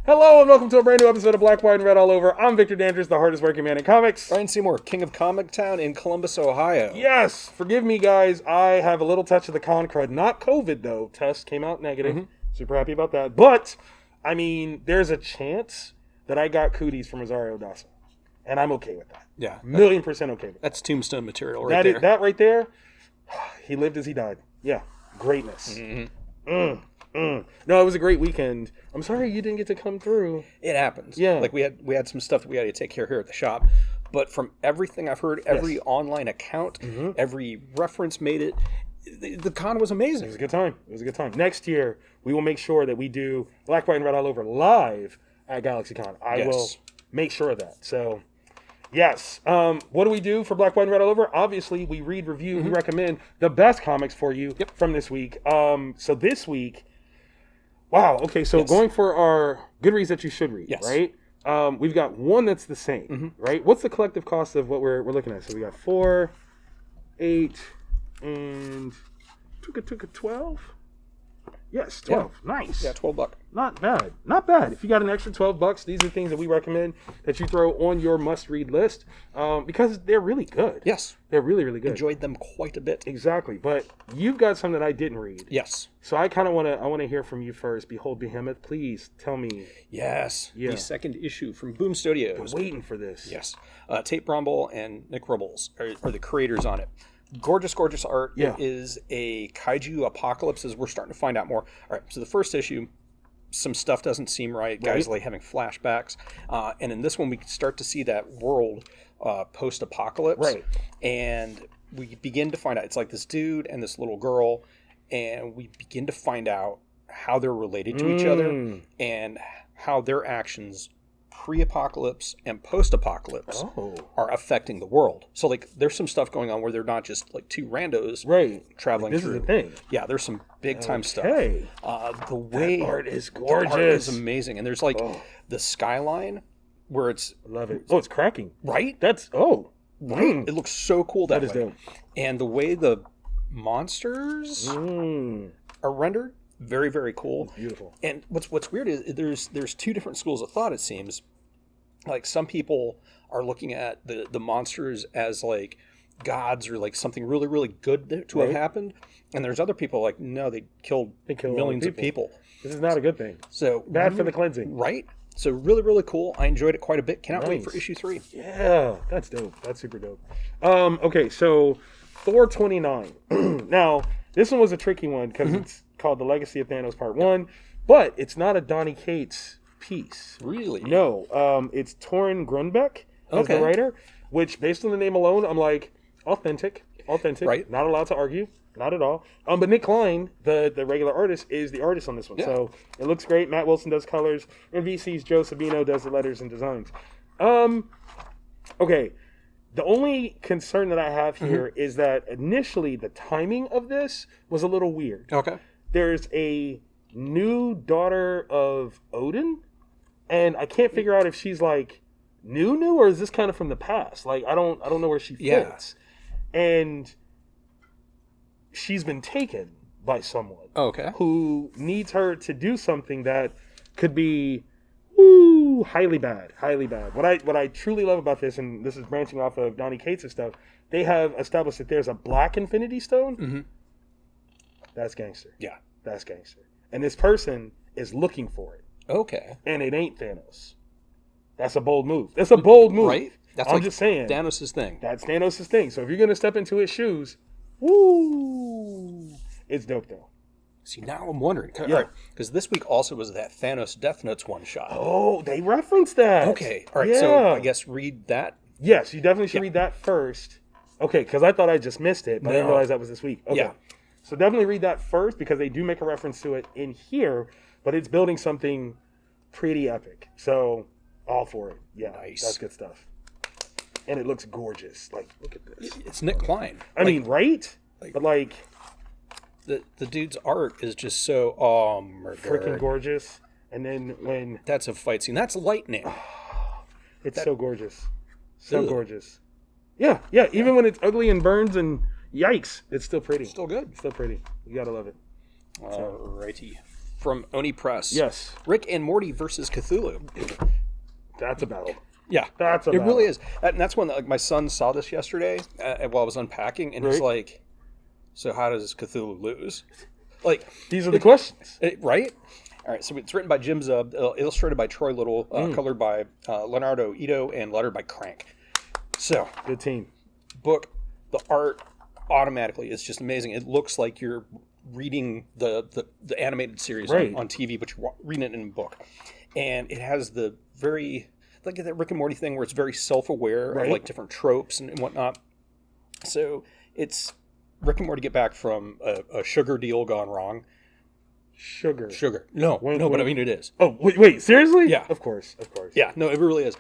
Hello and welcome to a brand new episode of Black, White, and Red All Over. I'm Victor Dandridge, the hardest working man in comics. Ryan Seymour, King of Comic Town in Columbus, Ohio. Yes, forgive me guys, I have a little touch of the con crud. Not COVID though, test came out negative. Super happy about that. But, I mean, there's a chance that I got cooties from Rosario Dawson. And I'm okay with that. Yeah. 1,000,000% okay with that. That's Tombstone material right there. That right there, he lived as he died. Yeah, greatness. No, it was a great weekend. I'm sorry you didn't get to come through. It happens. Yeah. Like we had some stuff that we had to take care of here at the shop. But from everything I've heard, every online account, every reference made it. The con was amazing. It was a good time. It was a good time. Next year, we will make sure that we do Black, White, and Red All Over live at GalaxyCon. I will make sure of that. So, yes. What do we do for Black, White, and Red All Over? Obviously, we read, review, we recommend the best comics for you from this week. So this week, wow. Okay, so going for our good reads that you should read, right? We've got one that's the same, right? What's the collective cost of what we're looking at? So we got 4, 8, and took a 12. Yes, 12. Yeah. Nice. Yeah, $12. Not bad. Not bad. If you got an extra $12, these are things that we recommend that you throw on your must-read list because they're really good. Yes. They're really, really good. Enjoyed them quite a bit. Exactly. But you've got some that I didn't read. Yes. So I kind of want to hear from you first. Behold Behemoth. Please tell me. Yes. Yeah. The second issue from Boom Studios. Been waiting for this. Yes. Tate Bromble and Nick Ribbles are the creators on it. Gorgeous, gorgeous art. Yeah. It is a kaiju apocalypse, as we're starting to find out more. All right, so the first issue, some stuff doesn't seem right. Guys like having flashbacks. And in this one, we start to see that world post-apocalypse. Right. And we begin to find out, it's like this dude and this little girl, and we begin to find out how they're related to each other and how their actions pre-apocalypse and post-apocalypse are affecting the world. So, like, there's some stuff going on where they're not just, like, two randos traveling this through. This is the thing. Yeah, there's some big-time stuff. The way... That art is gorgeous. The art is amazing. And there's, like, the skyline where it's... I love it. Oh, it's cracking. Right? That's... Right? It looks so cool that way. That is dope. And the way the monsters are rendered, very, very cool. It's beautiful. And what's weird is there's two different schools of thought, it seems. Like, some people are looking at the monsters as, like, gods or, like, something really, really good to have happened. And there's other people like, no, they killed millions of people. This is not a good thing. So bad for the cleansing. Right? So really, really cool. I enjoyed it quite a bit. Cannot wait for issue 3. Yeah, that's dope. That's super dope. Okay, so Thor 29. Now, this one was a tricky one because it's called The Legacy of Thanos Part 1, but it's not a Donny Cates piece. Really? No. It's Torrin Grunbeck as the writer, which, based on the name alone, I'm like, authentic. Right. Not allowed to argue. Not at all. But Nick Klein, the regular artist, is the artist on this one. Yeah. So it looks great. Matt Wilson does colors. And VC's Joe Sabino does the letters and designs. Okay. The only concern that I have here is that initially the timing of this was a little weird. Okay. There's a new daughter of Odin, and I can't figure out if she's like new, or is this kind of from the past? Like, I don't know where she fits. And she's been taken by someone who needs her to do something that could be highly bad. What I truly love about this, and this is branching off of Donny Cates' stuff, they have established that there's a black Infinity Stone. That's gangster. Yeah. That's gangster. And this person is looking for it. Okay. And it ain't Thanos. That's a bold move. Right? That's I'm just saying. Thanos' thing. That's Thanos' thing. So if you're going to step into his shoes, it's dope though. See, now I'm wondering. Because this week also was that Thanos Death Notes one-shot. Oh, they referenced that. Okay. All right, so I guess read that. Yes, you definitely should read that first. Okay, because I thought I just missed it, but I didn't realize that was this week. Okay. Yeah. So definitely read that first because they do make a reference to it in here, but it's building something pretty epic. So, all for it. Yeah, nice. That's good stuff. And it looks gorgeous. Like, look at this. It's Nick Klein. I mean, right? But like... The dude's art is just so, freaking gorgeous. And then when... That's a fight scene. That's lightning. It's so gorgeous. So gorgeous. Yeah. Even when it's ugly and burns and... Yikes. It's still pretty. Still good. Still pretty. You gotta love it. Alrighty. from Oni Press. Yes. Rick and Morty versus Cthulhu. That's a battle. Yeah. That's a It battle. really is. And that's when like my son saw this yesterday while I was unpacking, and he's like, so how does Cthulhu lose? Like, these are the questions. Right? All right, so it's written by Jim Zub, illustrated by Troy Little, colored by Leonardo Ito, and lettered by Crank. So, good team. Book, the art automatically is just amazing. It looks like you're reading the animated series on TV, but you're reading it in a book. And it has the very, like that Rick and Morty thing where it's very self-aware of like different tropes and whatnot. So it's Rick and Morty get back from a sugar deal gone wrong. Sugar. No, but I mean it is. Oh, wait, seriously? Yeah. Of course. Yeah, no, it really is.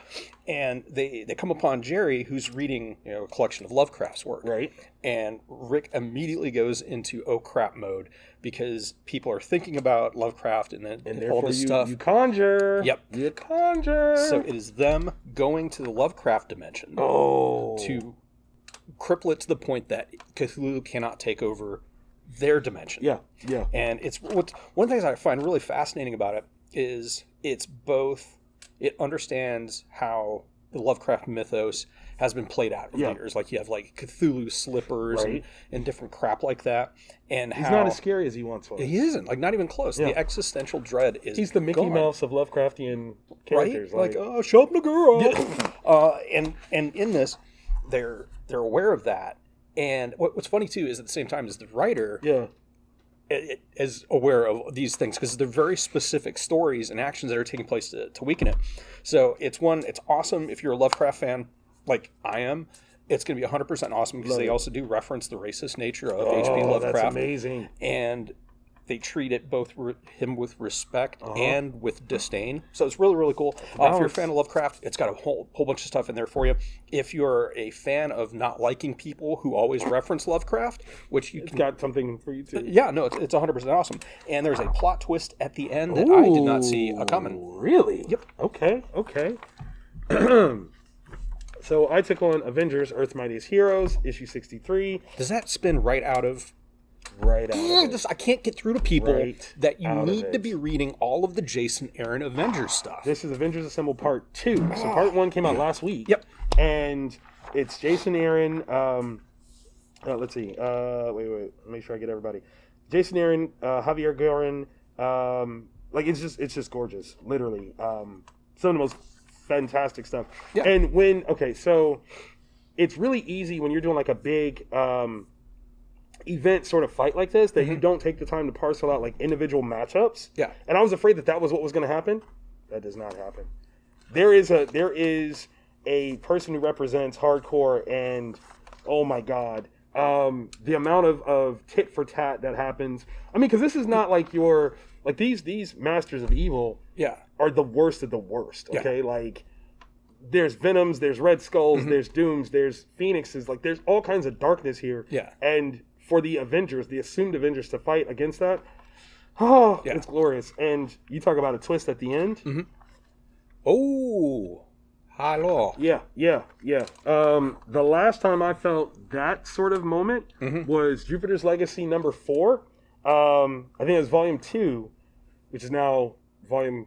And they come upon Jerry, who's reading a collection of Lovecraft's work. Right. And Rick immediately goes into oh crap mode because people are thinking about Lovecraft and all this stuff. You conjure. Yep. You conjure. So it is them going to the Lovecraft dimension to cripple it to the point that Cthulhu cannot take over their dimension. Yeah. And it's one of the things I find really fascinating about it is it understands how the Lovecraft mythos has been played out over the years. Like you have like Cthulhu slippers and different crap like that. And he's not as scary as he once was. He isn't, like not even close. The existential dread is he's the Mickey Mouse of Lovecraftian characters. Right? Like show up the girl. And in this, they're aware of that. And what's funny, too, is at the same time as the writer is aware of these things because they're very specific stories and actions that are taking place to weaken it. So it's awesome if you're a Lovecraft fan like I am. It's going to be 100% awesome because they also do reference the racist nature of H.P. Lovecraft. That's amazing. And they treat it both him with respect and with disdain. So it's really, really cool. If you're a fan of Lovecraft, it's got a whole bunch of stuff in there for you. If you're a fan of not liking people who always reference Lovecraft, which it's got something for you too. Yeah, no, it's 100% awesome. And there's a plot twist at the end that I did not see coming. Really? Yep. Okay. So I took on Avengers, Earth's Mightiest Heroes, issue 63. Does that spin right out of... Right out of it. I can't get through to people that you need to be reading all of the Jason Aaron Avengers stuff. This is Avengers Assemble Part 2. So Part 1 came out last week. Yep. And it's Jason Aaron. Let's see. Wait. Make sure I get everybody. Jason Aaron, Javier Gorin. It's just gorgeous. Literally. Some of the most fantastic stuff. Yeah. And so it's really easy when you're doing like a big... event sort of fight like this that you don't take the time to parcel out like individual matchups. Yeah. And I was afraid that was what was going to happen. That does not happen. There is a person who represents hardcore, and oh my god, the amount of tit for tat that happens. I mean, because this is not like these masters of evil are the worst of the worst. Okay, like there's Venoms, there's Red Skulls, there's Dooms, there's Phoenixes, like there's all kinds of darkness here. Yeah. And for the Avengers, the assumed Avengers, to fight against that, it's glorious. And you talk about a twist at the end. Mm-hmm. Oh, hello. Yeah. The last time I felt that sort of moment was Jupiter's Legacy number 4. I think it was volume 2, which is now volume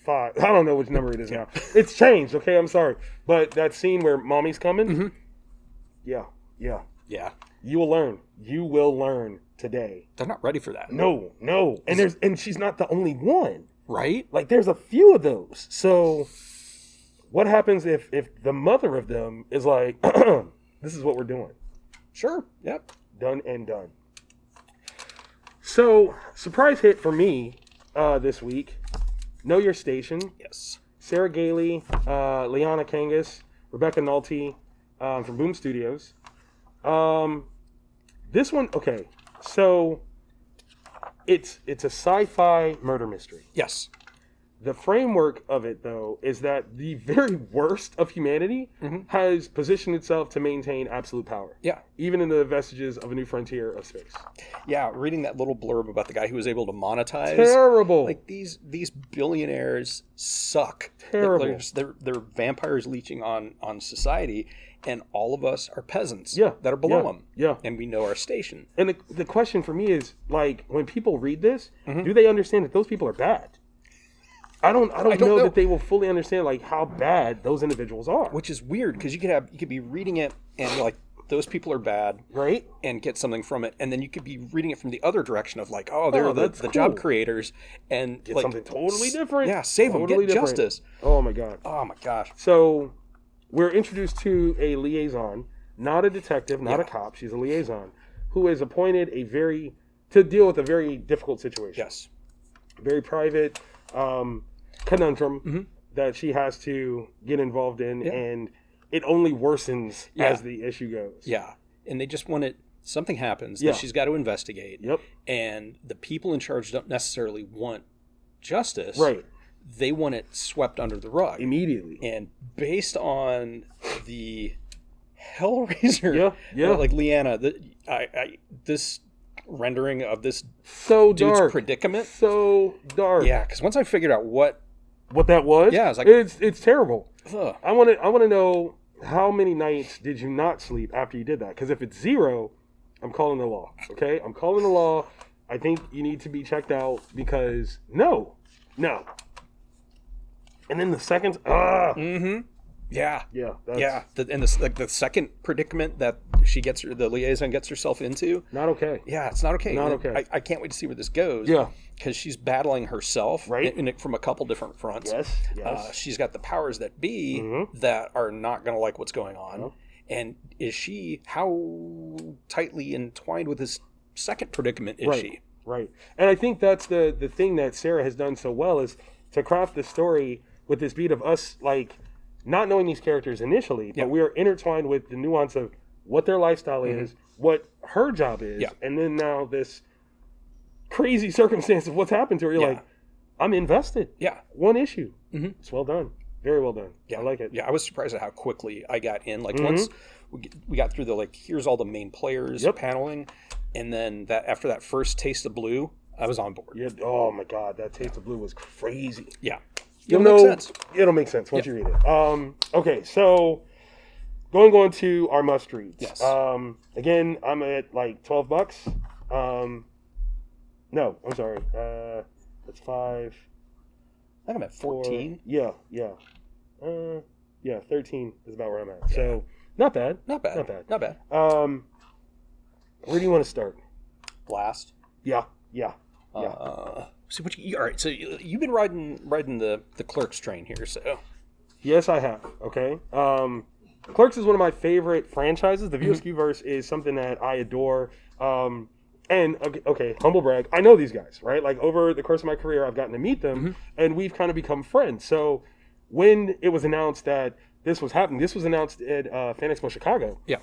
5. I don't know which number it is now. It's changed. Okay, I'm sorry, but that scene where Mommy's coming. Yeah. You will learn today. They're not ready for that. No. And she's not the only one. Right? Like there's a few of those. So what happens if the mother of them is like, this is what we're doing? Sure. Yep. Done and done. So surprise hit for me this week. Know Your Station. Yes. Sarah Gailey, Liana Kangas, Rebecca Nolte from Boom Studios. This one, okay, so it's a sci-fi murder mystery. Yes. The framework of it, though, is that the very worst of humanity has positioned itself to maintain absolute power. Yeah. Even in the vestiges of a new frontier of space. Yeah, reading that little blurb about the guy who was able to monetize. Terrible. Like, these billionaires suck. Terrible. They're vampires leeching on society, and all of us are peasants that are below them. Yeah. And we know our station. And the question for me is, like, when people read this, do they understand that those people are bad? I don't know that they will fully understand like how bad those individuals are. Which is weird because you could be reading it and you're like, those people are bad, right? And get something from it, and then you could be reading it from the other direction of like, oh, they're the cool. job creators, and get like, something totally different. Yeah, save them, get justice. Oh my god. Oh my gosh. So we're introduced to a liaison, not a detective, not a cop. She's a liaison who is appointed to deal with a very difficult situation. Yes. Very private. Conundrum that she has to get involved in, and it only worsens as the issue goes. Yeah, and they just want it. Something happens that she's got to investigate. Yep. And the people in charge don't necessarily want justice. Right. They want it swept under the rug immediately. And based on the Hellraiser, like Leanna, this rendering of this so dude's dark predicament, so dark. Yeah, because once I figured out what that was, I was like, it's terrible. Ugh. I want to know, how many nights did you not sleep after you did that? Because if it's 0, I'm calling the law. Okay, I'm calling the law. I think you need to be checked out because no. And then the second, Yeah. Yeah. The second predicament that the liaison gets herself into. Not okay. Yeah, it's not okay. Not okay. I can't wait to see where this goes. Yeah. Because she's battling herself, right, from a couple different fronts. Yes. She's got the powers that be that are not going to like what's going on. And how tightly entwined with this second predicament is she? Right. And I think that's the thing that Sarah has done so well is to craft the story with this beat of us, like, not knowing these characters initially, but we are intertwined with the nuance of what their lifestyle is, what her job is, and then now this crazy circumstance of what's happened to her. You're like, I'm invested. Yeah. One issue. It's well done. Very well done. Yeah. I like it. Yeah, I was surprised at how quickly I got in. Like, once we got through the, like, here's all the main players paneling, and then after that first taste of blue, I was on board. Yeah. Oh, my God. That taste of blue was crazy. Yeah. It'll make sense once you read it. Okay, so going to our must reads. Yes. Again, I'm at like $12. No, I'm sorry. That's 5. I think I'm at 14. 4, yeah, 13 is about where I'm at. Yeah. So not bad. Not bad. Where do you want to start? Blast. Yeah. So all right. So you've been riding the Clerks train here. So yes, I have. Okay. Clerks is one of my favorite franchises. The VSQ-verse is something that I adore. And okay, humble brag. I know these guys, right? Like over the course of my career, I've gotten to meet them, and we've kind of become friends. So when it was announced that this was happening, this was announced at Fan Expo Chicago. Yeah.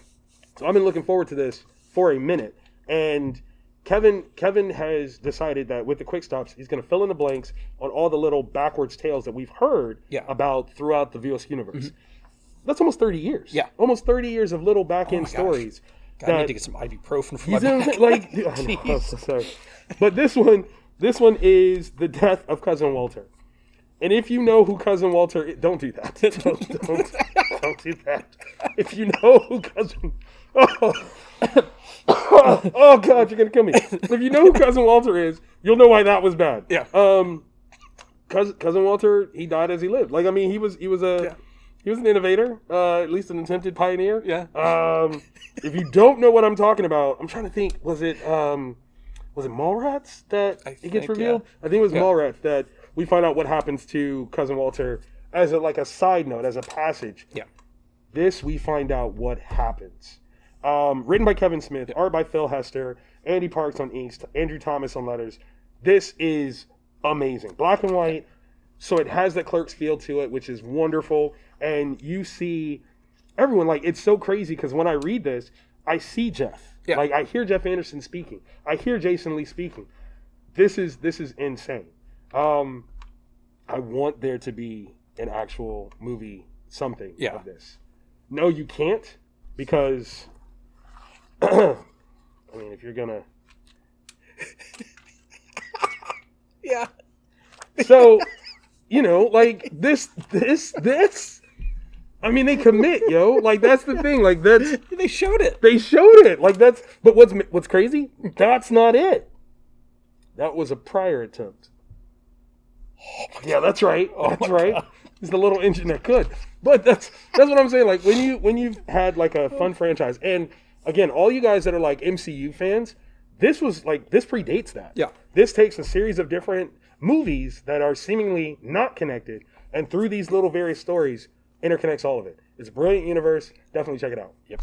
So I've been looking forward to this for a minute, and Kevin has decided that with the quick stops, he's going to fill in the blanks on all the little backwards tales that we've heard about throughout the VOS universe. That's almost 30 years. Yeah. Almost 30 years of little back-end stories. God, I need to get some ibuprofen for my back. I'm so sorry. But this one is the death of Cousin Walter. And if you know who Cousin Walter is, don't do that. Don't do that. If you know who Cousin... Oh God, you're gonna kill me. If you know who Cousin Walter is, you'll know why that was bad. Yeah. Cousin Walter, he died as he lived. Like, I mean, he was an innovator, at least an attempted pioneer. Yeah. If you don't know what I'm talking about, I'm trying to think. Was it Mallrats that it gets revealed? Yeah. I think it was Mallrats that we find out what happens to Cousin Walter as a side note, as a passage. Yeah. This we find out what happens. Written by Kevin Smith, art by Phil Hester, Andy Parks on inks, Andrew Thomas on letters. This is amazing. Black and white, so it has that Clerks feel to it, which is wonderful. And you see everyone, like, it's so crazy because when I read this, I see Jeff. Yeah. Like, I hear Jeff Anderson speaking. I hear Jason Lee speaking. This is insane. I I want there to be an actual movie something of this. No, you can't, because I mean, if you're gonna yeah. So, you know, like this I mean, they commit, yo. Like, that's the thing. Like, that's they showed it. Like, that's. But what's crazy? That's not it. That was a prior attempt. Oh yeah, that's right. That's right. God. It's the little engine that could. But that's what I'm saying. Like, when you've had like a fun franchise, and again, all you guys that are like MCU fans, this predates that. Yeah. This takes a series of different movies that are seemingly not connected, and through these little various stories, interconnects all of it. It's a brilliant universe. Definitely check it out. Yep.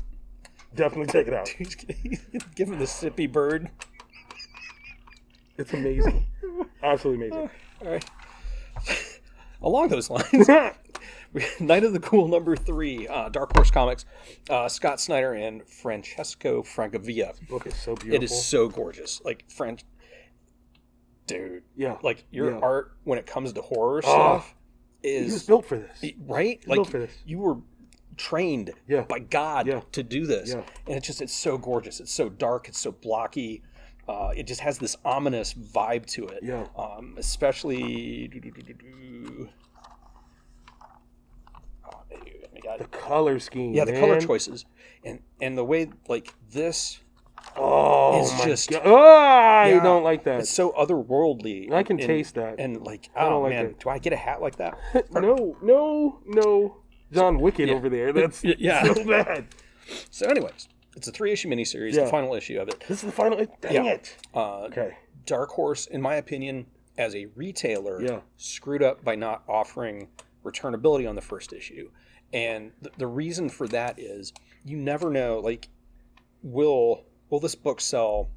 Definitely check it out. Give him the sippy bird. It's amazing. Absolutely amazing. All right. Along those lines, Night of the Ghoul #3, Dark Horse Comics, Scott Snyder and Francesco Francavilla. This book is so beautiful. It is so gorgeous. Like, dude. Yeah. Like, your art when it comes to horror stuff is... He was built for this. Right? Like, built for this. You were trained by God to do this. Yeah. And it's so gorgeous. It's so dark. It's so blocky. It just has this ominous vibe to it. Yeah. Especially... the color scheme. Yeah, the color choices. And the way, like, this... Oh, it's just... God. I don't like that. It's so otherworldly. I can taste that. And, like, like man, it. do I get a hat like that? No. John Wicked over there. That's so bad. So anyways, it's a 3-issue miniseries, the final issue of it. This is the final... Dang it. Okay. Dark Horse, in my opinion, as a retailer, screwed up by not offering returnability on the first issue. And the reason for that is you never know, like, will this book sell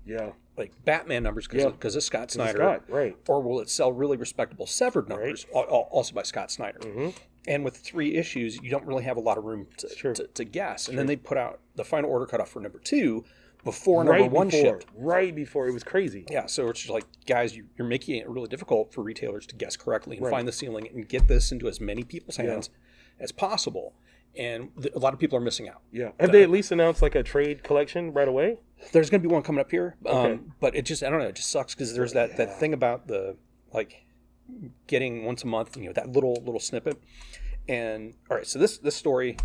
like Batman numbers because of Scott Snyder? Right. Or will it sell really respectable Severed numbers, also by Scott Snyder? Mm-hmm. And with 3 issues, you don't really have a lot of room to guess. And then they put out the final order cutoff for #2 before #1 shipped. Right before. It was crazy. Yeah, so it's just like, guys, you're making it really difficult for retailers to guess correctly and find the ceiling and get this into as many people's hands as possible. And a lot of people are missing out. Yeah. Have they at least announced like a trade collection right away? There's going to be one coming up here. But it just, I don't know, it just sucks because there's that thing about the, like, getting once a month, that little snippet. And, all right, so this story,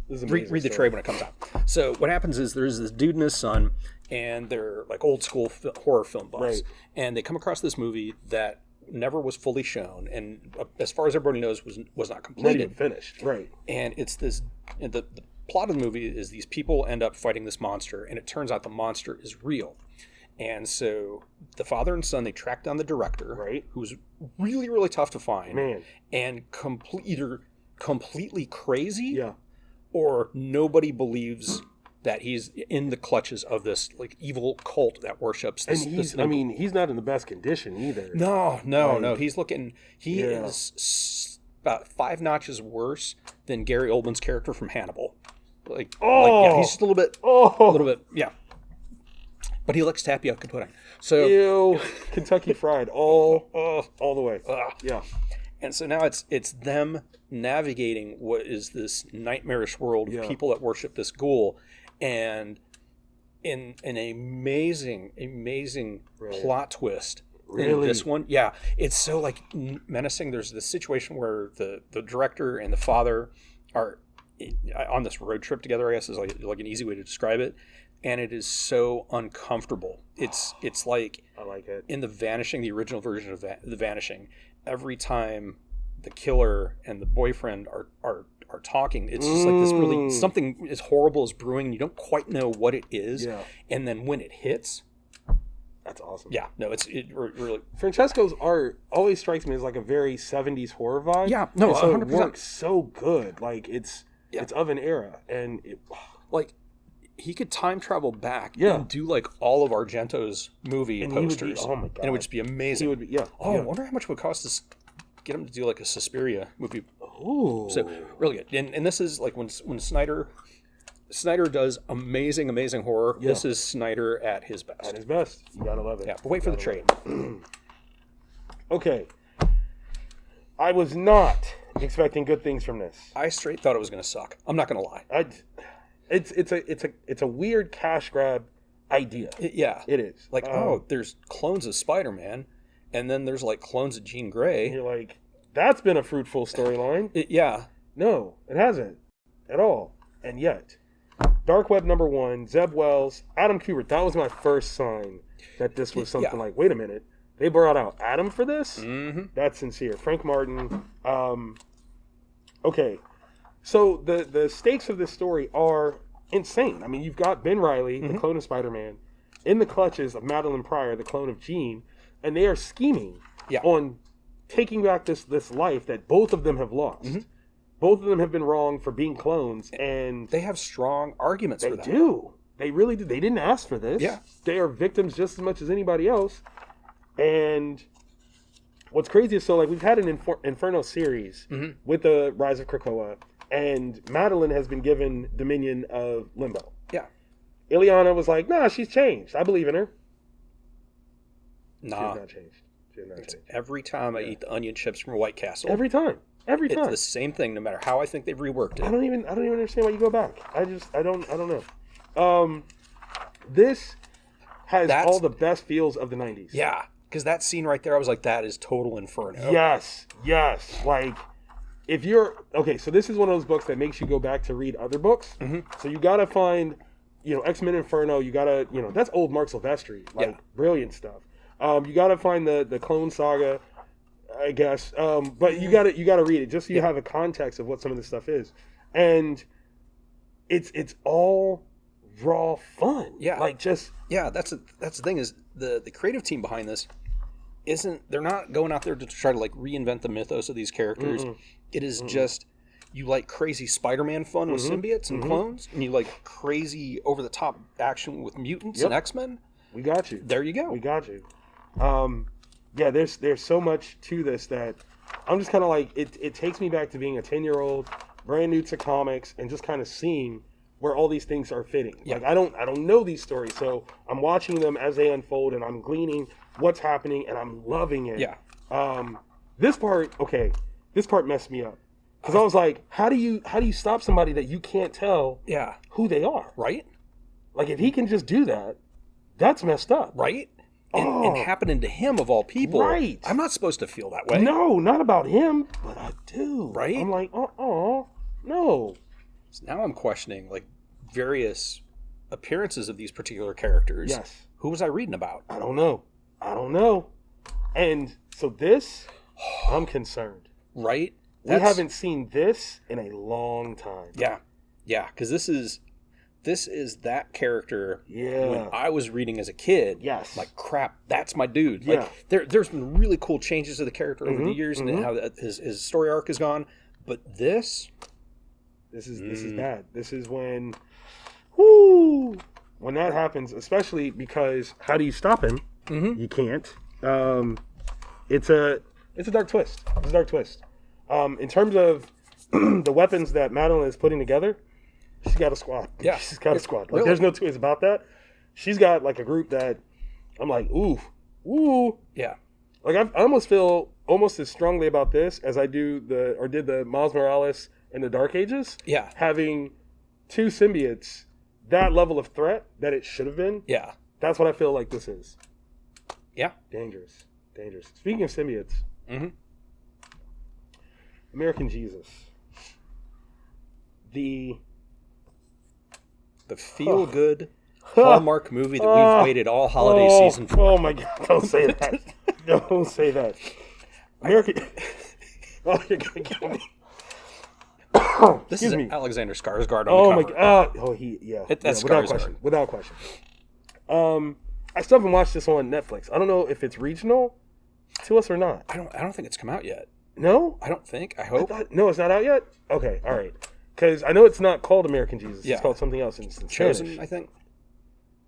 read the trade when it comes out. So what happens is there's this dude and his son, and they're like old school horror film buffs. Right. And they come across this movie that never was fully shown, and as far as everybody knows, was not completed. Not even finished. Right. And it's this, the plot of the movie is these people end up fighting this monster, and it turns out the monster is real. And so the father and son, they track down the director, who's really, really tough to find. Man. And either completely crazy, or nobody believes that he's in the clutches of this like evil cult that worships this. And he's not in the best condition either. No. He's looking. He is about 5 notches worse than Gary Oldman's character from Hannibal. He's just a little bit, But he likes tapioca pudding. So ew, Kentucky Fried all the way. Yeah. And so now it's them navigating what is this nightmarish world of people that worship this ghoul, and in an amazing plot twist in this one. Yeah, it's so like menacing. There's this situation where the director and the father are on this road trip together, I guess is like an easy way to describe it. And it is so uncomfortable. It's like, I like it. In The Vanishing, the original version of The Vanishing, every time the killer and the boyfriend are talking, it's just like this really, something as horrible is brewing, and you don't quite know what it is. Yeah. And then when it hits, that's awesome. Yeah, no, it really. Francesco's art always strikes me as like a very 70s horror vibe. Yeah, no, so 100%. It works so good. Like it's of an era, and like he could time travel back and do like all of Argento's movie posters. Oh my god! And it would just be amazing. He would be, I wonder how much it would cost to get him to do like a Suspiria movie. Ooh. So really good. And this is like when Snyder does amazing horror. Yeah. This is Snyder at his best. At his best. You gotta love it. Yeah, but wait for the trade. Okay. I was not expecting good things from this. I straight thought it was going to suck. I'm not going to lie. It's a weird cash grab idea. Yeah. It is. Like, there's clones of Spider-Man, and then there's like clones of Jean Grey. You're like, that's been a fruitful storyline. Yeah. No, it hasn't at all. And yet, Dark Web #1, Zeb Wells, Adam Kubert. That was my first sign that this was something like, wait a minute, they brought out Adam for this? Mm-hmm. That's sincere. Frank Martin. Okay, so the stakes of this story are insane. I mean, you've got Ben Reilly, the clone of Spider-Man, in the clutches of Madeline Pryor, the clone of Jean, and they are scheming on taking back this life that both of them have lost. Mm-hmm. Both of them have been wrong for being clones, and they have strong arguments for that. They do. They really do. They didn't ask for this. Yeah. They are victims just as much as anybody else. And what's crazy is, so like, we've had an Inferno series with the Rise of Krakoa, and Madeline has been given dominion of Limbo. Yeah. Ileana was like, nah, she's changed. I believe in her. Nah. She has not changed. She has not changed. Every time I eat the onion chips from White Castle. Every time. It's the same thing, no matter how I think they've reworked it. I don't even understand why you go back. I don't know. This has all the best feels of the 90s. Yeah, because that scene right there, I was like, that is total Inferno. Yes. Like, if you're okay, so this is one of those books that makes you go back to read other books. Mm-hmm. So you gotta find, X-Men Inferno. You gotta, that's old Mark Silvestri, like brilliant stuff. You gotta find the Clone Saga, I guess. But you gotta read it just so you have a context of what some of this stuff is, and it's all raw fun. Yeah, like just that's the thing is the creative team behind this they're not going out there to try to like reinvent the mythos of these characters. Mm-mm. It is just, you like crazy Spider-Man fun with symbiotes and clones, and you like crazy over the top action with mutants and X-Men. We got you. There you go. We got you. There's so much to this that I'm just kind of like, it takes me back to being a 10-year-old, brand new to comics, and just kind of seeing where all these things are fitting. Yeah. Like, I don't know these stories, so I'm watching them as they unfold, and I'm gleaning what's happening, and I'm loving it. Yeah. This part messed me up, because I was like, how do you stop somebody that you can't tell who they are? Right. Like, if he can just do that, that's messed up. Right. And happening to him of all people. Right. I'm not supposed to feel that way. No, not about him, but I do. Right. I'm like, no. So now I'm questioning like various appearances of these particular characters. Yes. Who was I reading about? I don't know. And so this, I'm concerned. Right. We haven't seen this in a long time. Yeah. Yeah. Because this is that character when I was reading as a kid. Yes. Like, crap, that's my dude. Yeah. Like, there's been really cool changes to the character over the years and how his story arc has gone. But this is bad. This is when that happens, especially because how do you stop him? Mm-hmm. You can't. It's a dark twist. It's a dark twist. In terms of the weapons that Madeline is putting together, she's got a squad. Yeah. She's got a squad. Like, really? There's no two ways about that. She's got like a group that I'm like, ooh. Yeah. Like, I almost feel almost as strongly about this as I did the Miles Morales in the Dark Ages. Yeah. Having two symbiotes, that level of threat that it should have been. Yeah. That's what I feel like this is. Yeah. Dangerous. Speaking of symbiotes. Mm-hmm. American Jesus. The feel-good Hallmark movie that we've waited all holiday season for. Oh my God, don't say that. Don't say that. American... Oh, you're going to kill me. This is Alexander Skarsgård on the cover. Oh my God. That's Skarsgård. Without question. I still haven't watched this on Netflix. I don't know if it's regional to us or not. I don't think it's come out yet. No? I don't think. I hope. No, it's not out yet? Okay, all right. Because I know it's not called American Jesus. Yeah. It's called something else. It's in Chosen, Spanish. I think.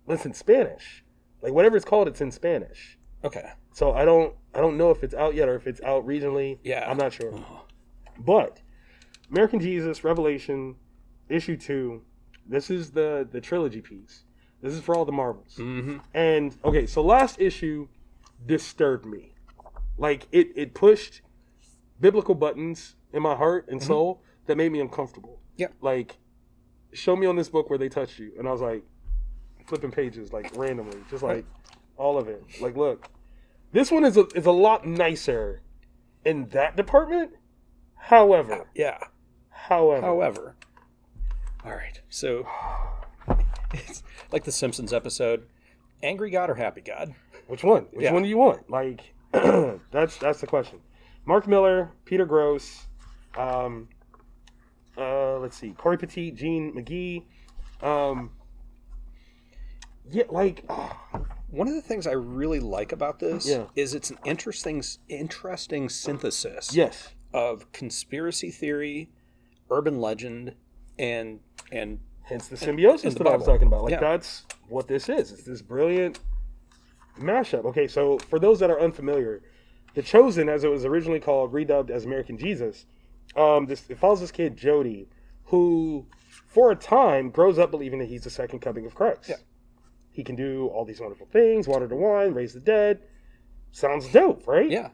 It's in Spanish. Like, whatever it's called, it's in Spanish. Okay. So I don't know if it's out yet or if it's out regionally. Yeah. I'm not sure. But American Jesus, Revelation, issue 2, this is the trilogy piece. This is for all the Marvels. Mm-hmm. And, okay, so last issue disturbed me. Like, it pushed biblical buttons in my heart and soul that made me uncomfortable. Yeah. Like, show me on this book where they touched you. And I was like, flipping pages, like, randomly. Just, like, all of it. Like, look. This one is a lot nicer in that department. However. Yeah. However. All right. So, it's like the Simpsons episode, Angry God or Happy God? Which one? Which one do you want? Like, that's the question. Mark Miller, Peter Gross, let's see, Corey Petit, Gene McGee. One of the things I really like about this is it's an interesting synthesis. Yes. Of conspiracy theory, urban legend, and hence the symbiosis that I was talking about. Like, that's what this is. It's this brilliant mashup. Okay, so for those that are unfamiliar, The Chosen, as it was originally called, redubbed as American Jesus, it follows this kid, Jody, who, for a time, grows up believing that he's the second coming of Christ. Yeah. He can do all these wonderful things, water to wine, raise the dead. Sounds dope, right? Yeah.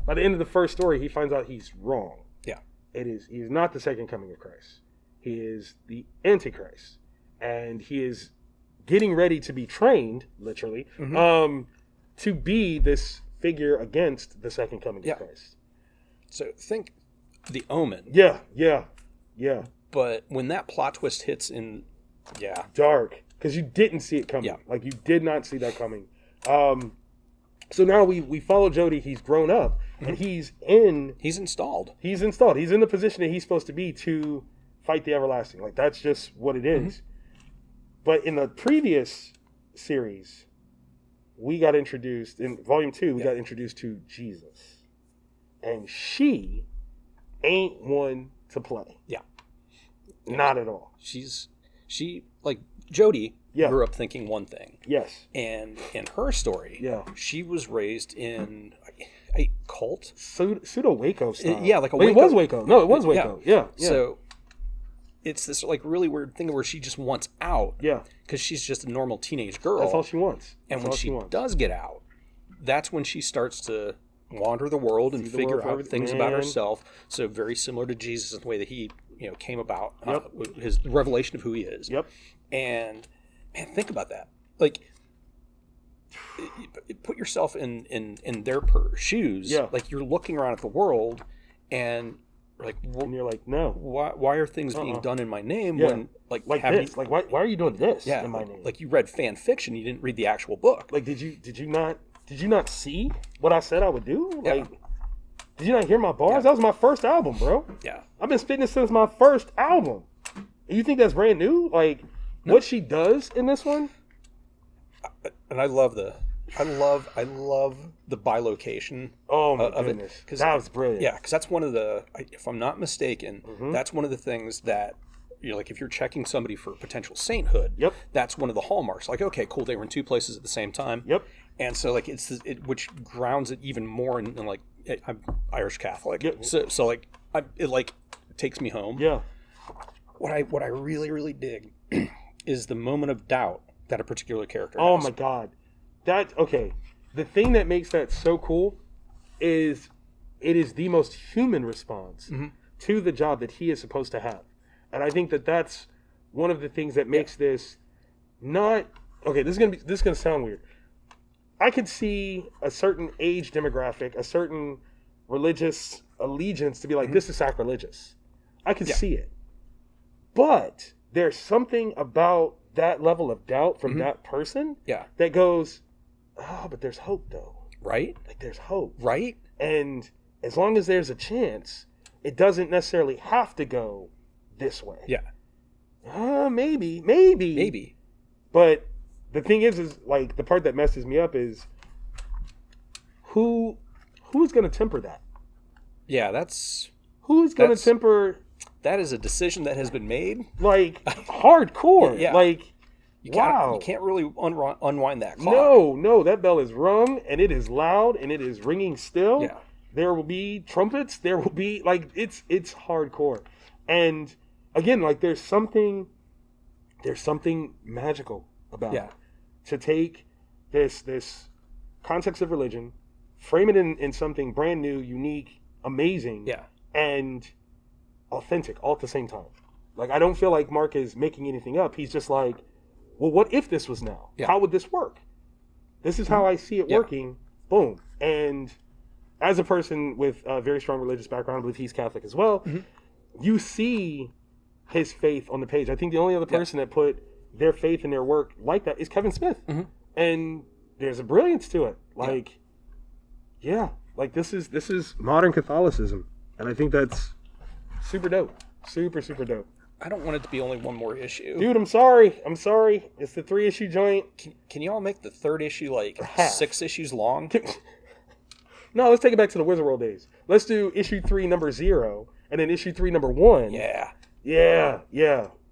By the end of the first story, he finds out he's wrong. Yeah. He is not the second coming of Christ. He is the Antichrist. And he is getting ready to be trained, literally, to be this figure against the second coming of Christ. So think The Omen. Yeah. But when that plot twist hits in, dark, because you didn't see it coming. Yeah. Like, you did not see that coming. So now we follow Jody. He's grown up, and he's installed. He's in the position that he's supposed to be to fight the everlasting. Like, that's just what it is. But in the previous series, we got introduced, in Volume 2, we got introduced to Jesus. And she ain't one to play. Yeah. Not at all. She like, Jody grew up thinking one thing. Yes. And in her story, she was raised in a cult. Pseudo Waco style. Like a Waco. Waco. It was Waco. No, it was Waco. Yeah. So it's this like really weird thing where she just wants out. Yeah. Because she's just a normal teenage girl. That's all she wants. And when she does get out, that's when she starts to wander the world and figure out things about herself. So very similar to Jesus in the way that he, came about, his revelation of who he is. Yep. And man, think about that. Like, put yourself in their shoes. Yeah. Like, you're looking around at the world, and you're like, no. Why are things being done in my name when like this? Like, why are you doing this in my name? Like, you read fan fiction, you didn't read the actual book. Like, did you not see what I said I would do? Like, did you not hear my bars? That was my first album, bro. Yeah. I've been spitting this since my first album. And you think that's brand new? Like, what she does in this one? And I love the bilocation. Oh my goodness. Because that was brilliant. Yeah, because that's one of the, if I'm not mistaken, that's one of the things that, like, if you're checking somebody for potential sainthood, that's one of the hallmarks. Like, okay, cool, they were in two places at the same time. Yep. And so, like, which grounds it even more in like, I'm Irish Catholic. Yep. So like, it takes me home. Yeah. What I really, really dig is the moment of doubt that a particular character has. Oh my God. The thing that makes that so cool is it is the most human response to the job that he is supposed to have. And I think that that's one of the things that makes this not... Okay, this is gonna sound weird. I could see a certain age demographic, a certain religious allegiance to be like, this is sacrilegious. I can see it. But there's something about that level of doubt from that person that goes, but there's hope though. Right? Like, there's hope. Right? And as long as there's a chance, it doesn't necessarily have to go this way. Yeah. Maybe. But the thing is like, the part that messes me up is who's going to temper that? Yeah, who's going to temper... That is a decision that has been made. Like, hardcore. Yeah. Like, you can't really unwind that clock. No, that bell is rung, and it is loud, and it is ringing still. Yeah. There will be trumpets. There will be, like, it's hardcore. And, again, like, there's something magical about it. To take this context of religion, frame it in something brand new, unique, amazing. Yeah. And authentic all at the same time. Like, I don't feel like Mark is making anything up. He's just like, well, what if this was now? Yeah. How would this work? This is how I see it working. Boom. And as a person with a very strong religious background, I believe he's Catholic as well, you see his faith on the page. I think the only other person that put their faith in their work like that is Kevin Smith. And there's a brilliance to it. Like, like this is modern Catholicism. And I think that's super dope. Super, super dope. I don't want it to be only one more issue. Dude, I'm sorry. It's the 3-issue joint. Can y'all make the third issue like 6 issues long? No, let's take it back to the Wizard World days. Let's do issue 3, number 0, and then issue 3, number 1. Yeah.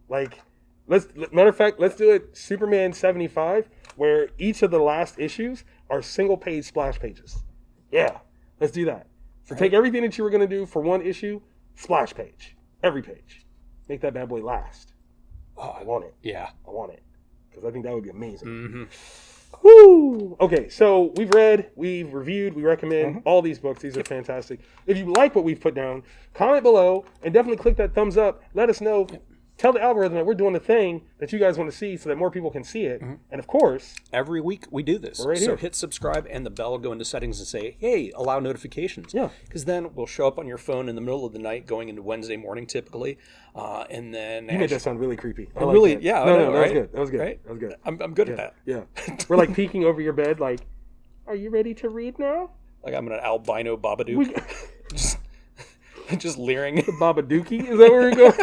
Like, matter of fact, let's do it Superman 75, where each of the last issues are single-page splash pages. Yeah, let's do that. So take everything that you were going to do for one issue, splash page. Every page. Make that bad boy last. Oh, I want it. Yeah. I want it. Because I think that would be amazing. Woo! Okay, so we've read, we've reviewed, we recommend all these books. These are fantastic. If you like what we've put down, comment below and definitely click that thumbs up. Let us know. Tell the algorithm that we're doing the thing that you guys want to see so that more people can see it. And of course, every week we do this. So hit subscribe and the bell, go into settings and say, hey, allow notifications. Yeah. Because then we'll show up on your phone in the middle of the night going into Wednesday morning typically. And then... You made that sound really creepy. That. No, that was good. That was good. Right? That was good. I'm good at that. Yeah. We're like peeking over your bed like, are you ready to read now? Like I'm an albino babaduke. Just leering. The babadukes? Is that where we're going?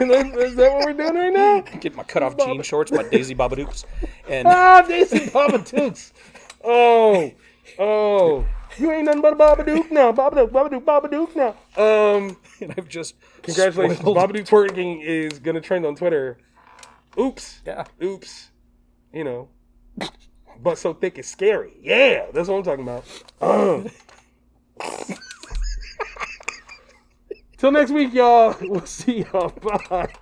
Is that what we're doing right now? Get my cut-off jean shorts, my Daisy babadukes. And Daisy babadukes. Oh. You ain't nothing but a babaduke now. Babaduke now. And I've just congratulations. Babaduke twerking is gonna trend on Twitter. Oops. Yeah. Oops. You know. But so thick it's scary. Yeah, that's what I'm talking about. Till next week, y'all. We'll see y'all. Bye.